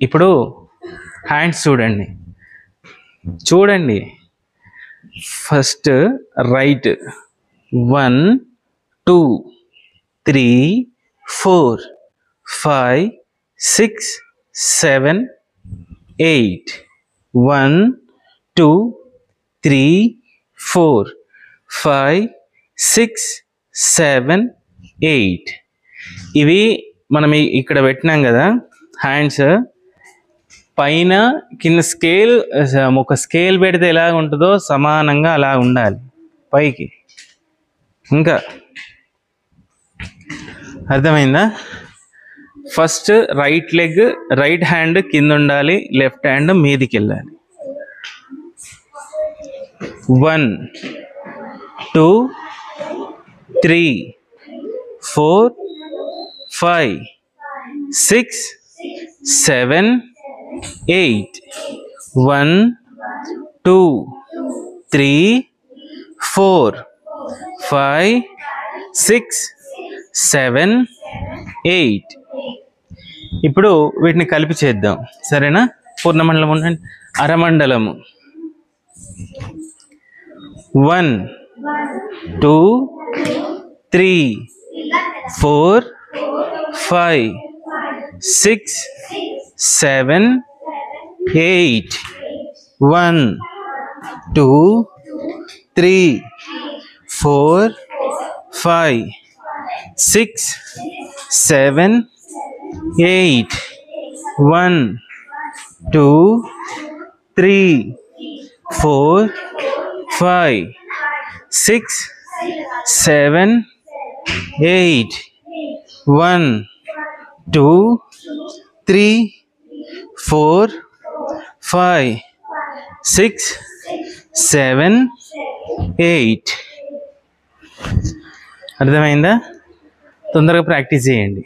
ఇప్పుడు హ్యాండ్స్ చూడండి first right 1 2 3 4 5 6 7 8 1 2 3 4 5 6 7 8 ఇవి మనం ఇక్కడ పెట్టినాం కదా హ్యాండ్స్ పైన కింద స్కేల్ ఒక స్కేల్ పెడితే ఎలా ఉంటుందో సమానంగా అలా ఉండాలి పైకి. ఇంకా అర్థమైందా? First right leg right hand కింద ఉండాలి, లెఫ్ట్ హ్యాండ్ మీదికి వెళ్ళాలి. 1 2 3 4 5 6 7 8 1 2 3 4 5 6 7 8. ఇప్పుడు వీటిని కలిపి చేద్దాం, సరేనా? పూర్ణమండలం ఉండండి, అరమండలము 1 2 3 4 5 6 7 8 1 2 3 4 5 6 7 8 1 2 3 4 5 6 7 8 1 2 3 4 5 6 7 8. అర్థమైందా? తొందరగా ప్రాక్టీస్ చేయండి.